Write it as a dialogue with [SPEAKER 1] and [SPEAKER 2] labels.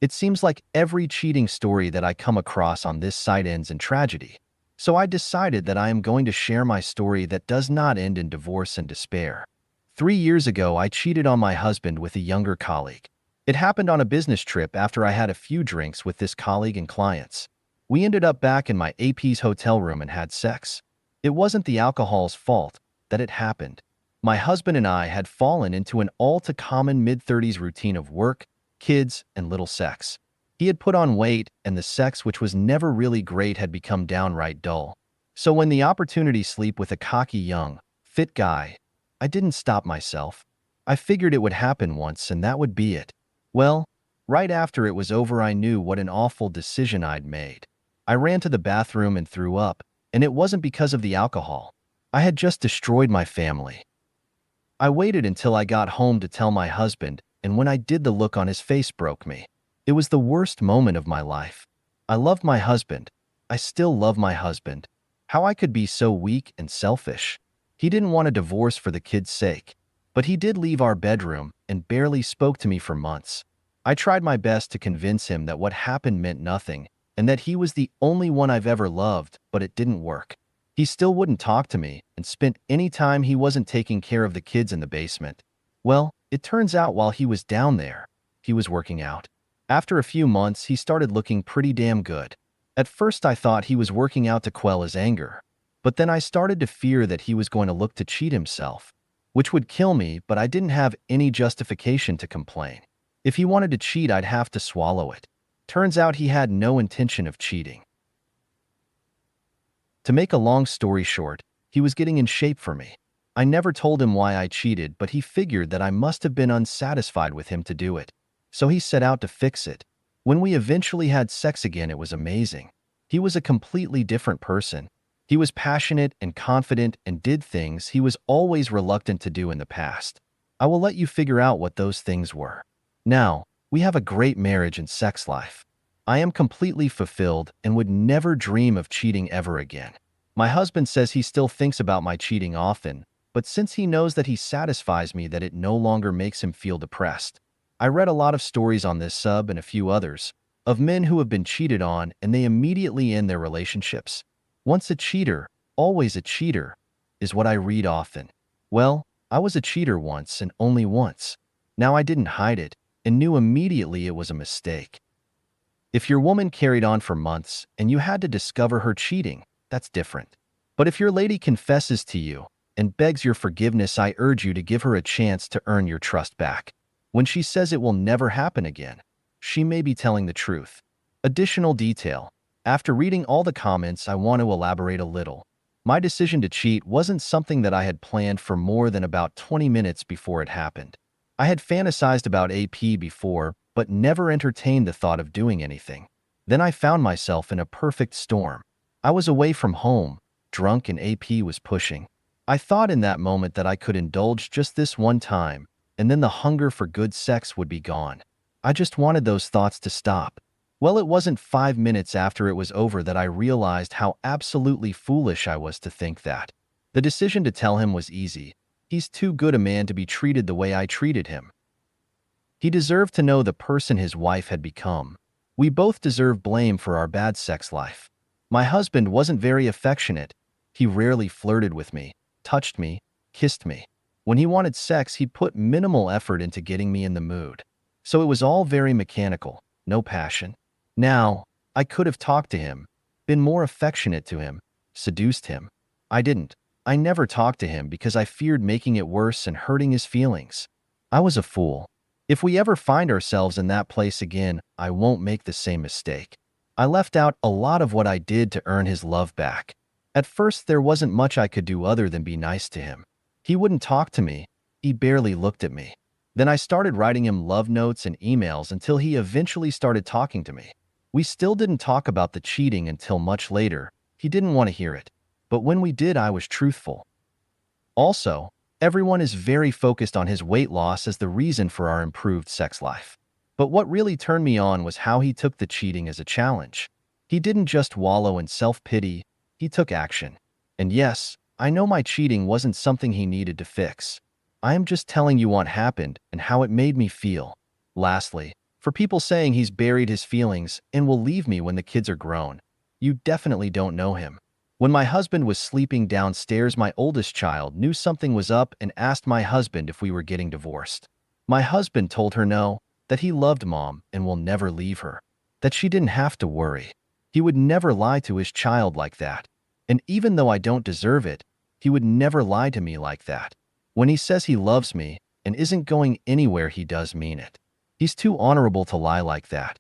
[SPEAKER 1] It seems like every cheating story that I come across on this site ends in tragedy. So I decided that I am going to share my story that does not end in divorce and despair. 3 years ago, I cheated on my husband with a younger colleague. It happened on a business trip after I had a few drinks with this colleague and clients. We ended up back in my AP's hotel room and had sex. It wasn't the alcohol's fault that it happened. My husband and I had fallen into an all-too-common mid-30s routine of work, kids, and little sex. He had put on weight, and the sex, which was never really great, had become downright dull. So when the opportunity sleep with a cocky young, fit guy, I didn't stop myself. I figured it would happen once and that would be it. Well, right after it was over, I knew what an awful decision I'd made. I ran to the bathroom and threw up, and it wasn't because of the alcohol. I had just destroyed my family. I waited until I got home to tell my husband, and when I did, the look on his face broke me. It was the worst moment of my life. I loved my husband. I still love my husband. How I could be so weak and selfish. He didn't want a divorce for the kids' sake, but he did leave our bedroom and barely spoke to me for months. I tried my best to convince him that what happened meant nothing and that he was the only one I've ever loved, but it didn't work. He still wouldn't talk to me and spent any time he wasn't taking care of the kids in the basement. Well, it turns out while he was down there, he was working out. After a few months, he started looking pretty damn good. At first, I thought he was working out to quell his anger, but then I started to fear that he was going to look to cheat himself, which would kill me, but I didn't have any justification to complain. If he wanted to cheat, I'd have to swallow it. Turns out he had no intention of cheating. To make a long story short, he was getting in shape for me. I never told him why I cheated, but he figured that I must have been unsatisfied with him to do it. So he set out to fix it. When we eventually had sex again, it was amazing. He was a completely different person. He was passionate and confident and did things he was always reluctant to do in the past. I will let you figure out what those things were. Now, we have a great marriage and sex life. I am completely fulfilled and would never dream of cheating ever again. My husband says he still thinks about my cheating often, but since he knows that he satisfies me, that it no longer makes him feel depressed. I read a lot of stories on this sub and a few others of men who have been cheated on and they immediately end their relationships. Once a cheater, always a cheater, is what I read often. Well, I was a cheater once and only once. Now I didn't hide it and knew immediately it was a mistake. If your woman carried on for months and you had to discover her cheating, that's different. But if your lady confesses to you and begs your forgiveness, I urge you to give her a chance to earn your trust back. When she says it will never happen again, she may be telling the truth. Additional detail. After reading all the comments, I want to elaborate a little. My decision to cheat wasn't something that I had planned for more than about 20 minutes before it happened. I had fantasized about AP before, but never entertained the thought of doing anything. Then I found myself in a perfect storm. I was away from home, drunk, and AP was pushing. I thought in that moment that I could indulge just this one time, and then the hunger for good sex would be gone. I just wanted those thoughts to stop. Well, it wasn't 5 minutes after it was over that I realized how absolutely foolish I was to think that. The decision to tell him was easy. He's too good a man to be treated the way I treated him. He deserved to know the person his wife had become. We both deserve blame for our bad sex life. My husband wasn't very affectionate. He rarely flirted with me, touched me, kissed me. When he wanted sex, he put minimal effort into getting me in the mood. So it was all very mechanical, no passion. Now, I could have talked to him, been more affectionate to him, seduced him. I didn't. I never talked to him because I feared making it worse and hurting his feelings. I was a fool. If we ever find ourselves in that place again, I won't make the same mistake. I left out a lot of what I did to earn his love back. At first, there wasn't much I could do other than be nice to him. He wouldn't talk to me. He barely looked at me. Then I started writing him love notes and emails until he eventually started talking to me. We still didn't talk about the cheating until much later. He didn't want to hear it. But when we did, I was truthful. Also, everyone is very focused on his weight loss as the reason for our improved sex life. But what really turned me on was how he took the cheating as a challenge. He didn't just wallow in self-pity, he took action. And yes, I know my cheating wasn't something he needed to fix. I am just telling you what happened and how it made me feel. Lastly, For people saying he's buried his feelings and will leave me when the kids are grown, you definitely don't know him. When my husband was sleeping downstairs, my oldest child knew something was up and asked my husband if we were getting divorced. My husband told her no, that he loved mom and will never leave her, that she didn't have to worry. He would never lie to his child like that. And even though I don't deserve it, he would never lie to me like that. When he says he loves me and isn't going anywhere, he does mean it. He's too honorable to lie like that.